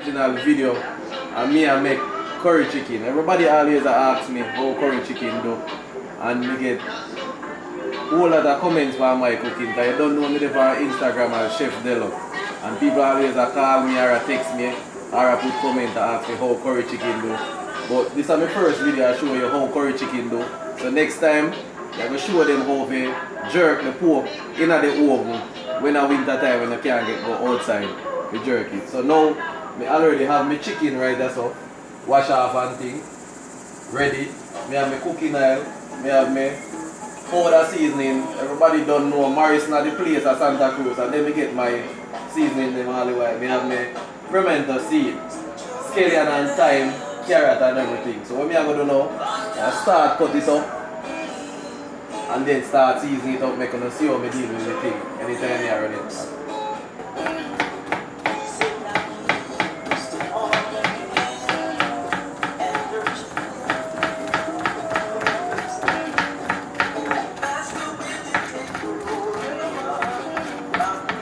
original video and me I make curry chicken. Everybody always asks me how curry chicken do, and me get whole lot of comments for my cooking. Cause you don't know me for Instagram as Chef Delo, and people always call me or text me or put comment to ask me how curry chicken do. But this is my first video I show you how curry chicken do. So next time I will show them how to jerk the pork in the oven when it's winter time when you can't go outside to jerk it. So now I already have my chicken right there, so wash off and thing ready. I have my cooking oil, I have my powder seasoning. Everybody don't know Morrison at the place at Santa Cruz, and then I get my seasoning them all the way. I have my pimento seed, scallion and thyme, carrot and everything. So what I going to do now, I start cut it up and then start seasoning it up, making you see how I deal with the thing anytime I run it.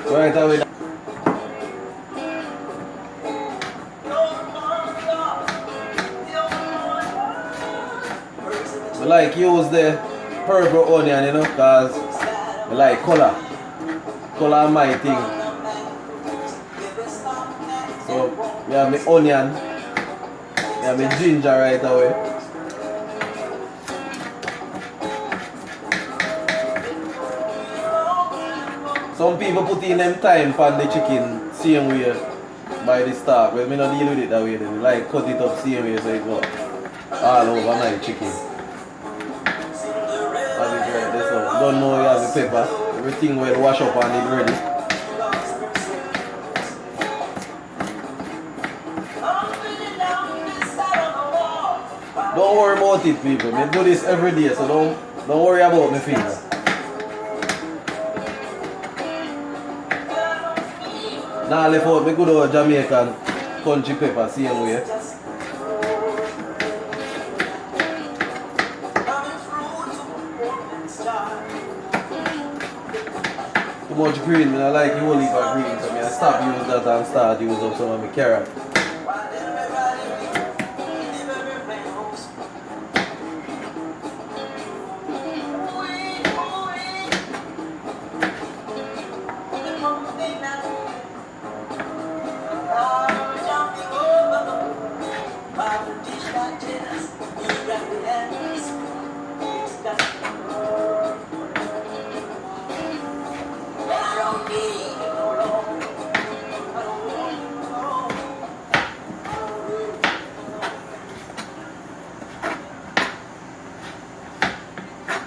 So right away. I like use the purple onion, you know, because I like color. Color my thing. So we have my onion, we have my ginger right away. Some people put in them thyme pan the chicken same way by the start. Well, I don't deal with it that way. They like cut it up same way so it go all over my chicken. Have it right there, so don't know you have the pepper. Everything will wash up and it ready. Don't worry about it, people. I do this every day, so don't worry about my finger. Now left out my good old Jamaican country pepper same way. Too much green, I like the whole heap of green, so I stop use that and start use up some of my carrot.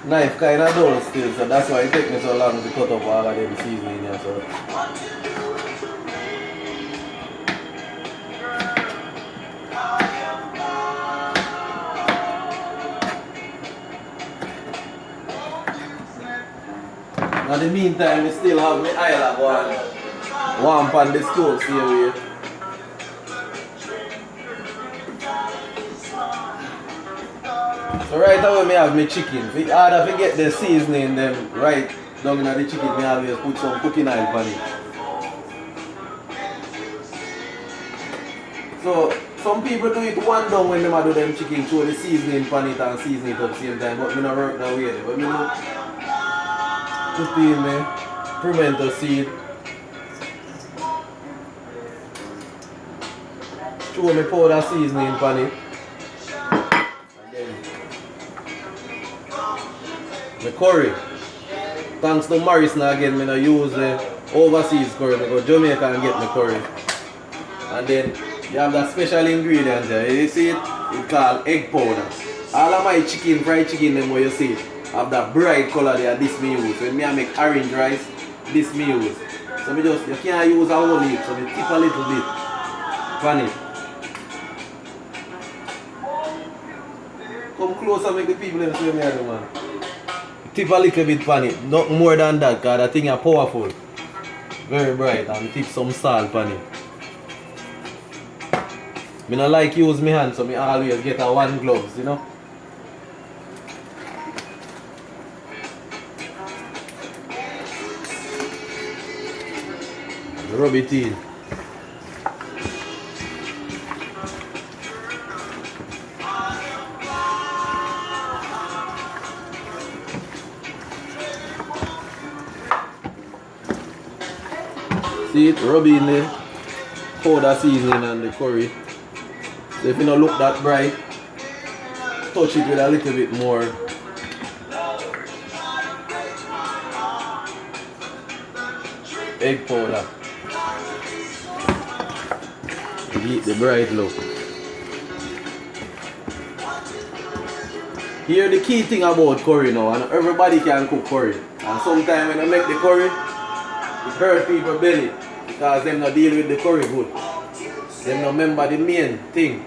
Knife kind of dull still, so that's why it takes me so long to cut up all of them seasoning here. So. Now in the meantime, I still have my oil warm pan the stove, see way. So right away I have my chicken. If it's harder to get the seasoning them right down in the chicken, I always put some cooking oil on it. So some people do it one down when they do them chicken, show the seasoning on it and season it at the same time, but I don't work that way. But I put in my pimento seed, show my powder seasoning on it. My curry. Thanks to Morrison again, I don't use overseas curry. I go Jamaica and get my curry. And then you have that special ingredient there. You see it? It's called egg powder. All of my chicken, fried chicken, them where you see it, have that bright color there, this me use. When I make orange rice, this me use. So you can't use a whole heap, so I tip a little bit on it. Come closer, make the people them see me here, man. Tip a little bit on it, not more than that, because that thing is powerful. Very bright, and tip some salt on it. I don't like use my hand, so I always get a one gloves, you know. Rub it in. See it? Rub in the powder seasoning and the curry. So if you don't look that bright, touch it with a little bit more. Egg powder. To get the bright look. Here the key thing about curry now, and everybody can cook curry. And sometimes when you make the curry, it hurt people's belly because them not deal with the curry good. Them not remember the main thing.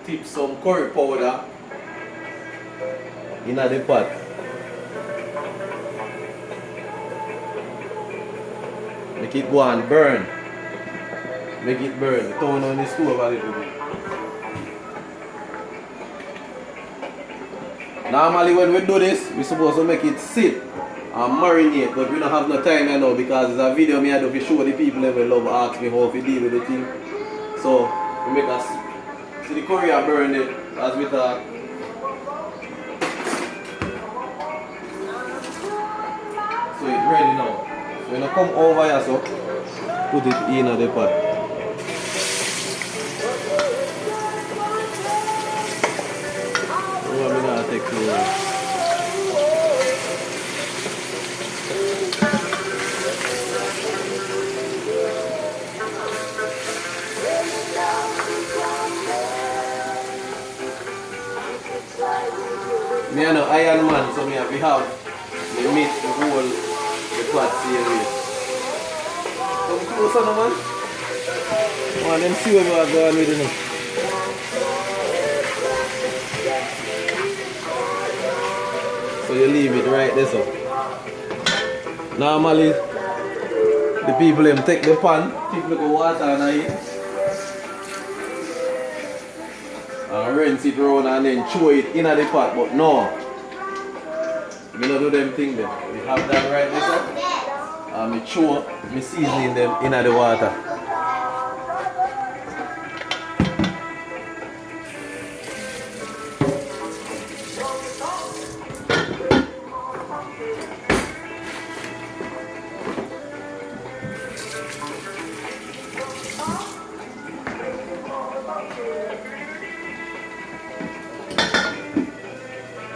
Tip some curry powder in the pot. Make it go and burn. Make it burn. Turn on the stove a little bit. Normally when we do this, we're supposed to make it sit and marinate, but we don't have no time now because it's a video me I do to show the people that love ask me how to deal with the thing. So we make us see the curry and burn it as we talk. So it's ready now. So when you come over here, so put it in the pot. So I'm gonna take the me an Iron Man, so me have to have the meat, the whole, the pot series. Come closer now, man. Come on, them see where we are going with it now. So you leave it right there, so. Normally, the people them take the pan, take the water and eat. And rinse it around and then throw it in the pot, but no. We don't do them thing there. We have that right there, so. And me throw, me seasoning them in the water.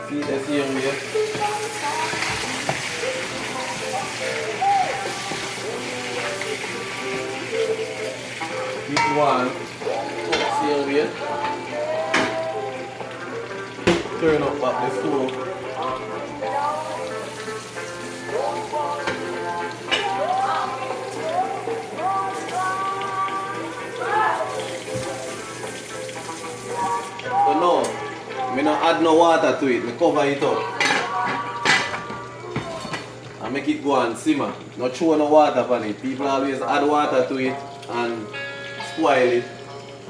See the same way. Keep one. Same way. Turn up back the stove. So now, I don't add no water to it, I cover it up. And make it go and simmer. Not throw no water on it. People always add water to it and spoil it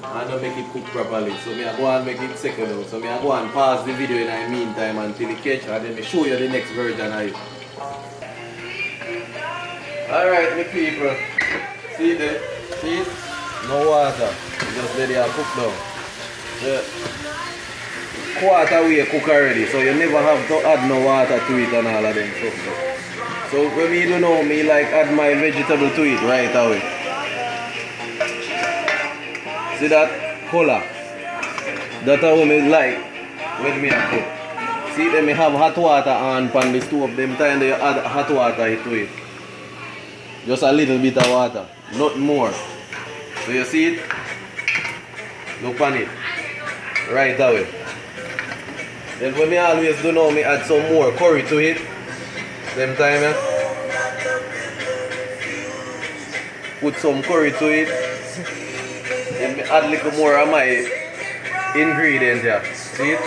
and don't make it cook properly. So I go and make it second out. So I go and pause the video in the meantime until it catch and then I show you the next version of it. Alright my people. See there? See it? No water. Just let it cook down. The quarter way cook already, so you never have to add no water to it and all of them stuff. So when me do know, me like add my vegetable to it right away. See that color? That's how me like when me a cook. See then me have hot water on pan the stove, them time they add hot water to it. Just a little bit of water, not more. So you see it? Look on it. Right away. Then when me always do now, me add some more curry to it. Them time, yeah. Put some curry to it. Then me add a little more of my ingredients, yeah. See it?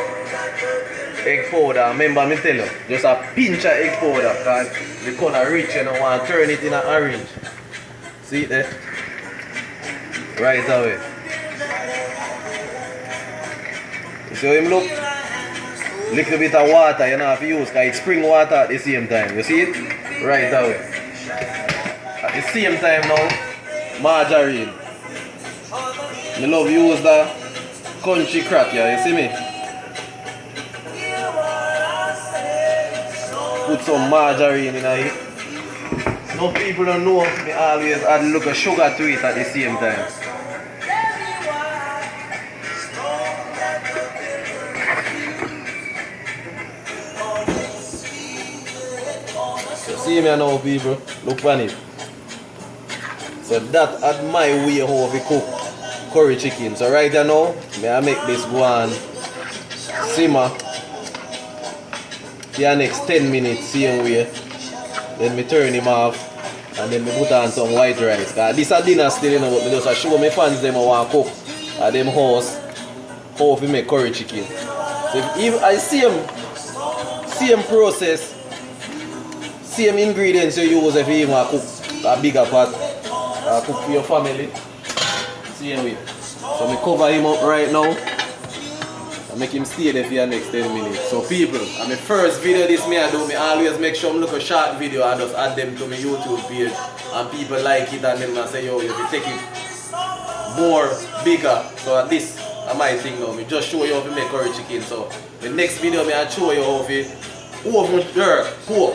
Egg powder. Remember me tell you, just a pinch of egg powder because the color rich and I want to turn it in an orange. See it there? Right away. You see how him look? Little bit of water you don't have to use because it's spring water at the same time. You see it? Right away. At the same time now, margarine. I love use the country crack, yeah, you see me? Put some margarine in it. No No people don't know me always add a little sugar to it at the same time. So see me now people, look on it. So that at my way how we cook curry chicken. So right now, I make this go on simmer for the next 10 minutes same way. Then me turn him off and then me put on some white rice. Cause this a dinner still, you know, but me just show my fans them I want to cook at them house how to make curry chicken. So if I same process, same ingredients you use if you want to cook a bigger pot, cook for your family. Same way. So me cover him up right now and make him stay there for the next 10 minutes. So people, on my first video this me I do, me always make sure I look a short video and just add them to my YouTube page and people like it and then I say yo, you can take it more bigger. So at this I my thing now, me just show you how to make curry chicken. So the next video me I show you how to oven jerk pork.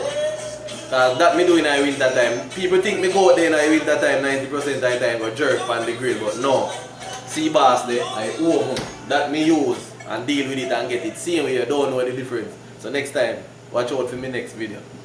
Cause that me do in the winter time. People think me go out there in the winter time 90% of the time go jerk on the grill, but no. See boss there, I oven that me use and deal with it and get it. Same way you don't know the difference. So next time, watch out for my next video.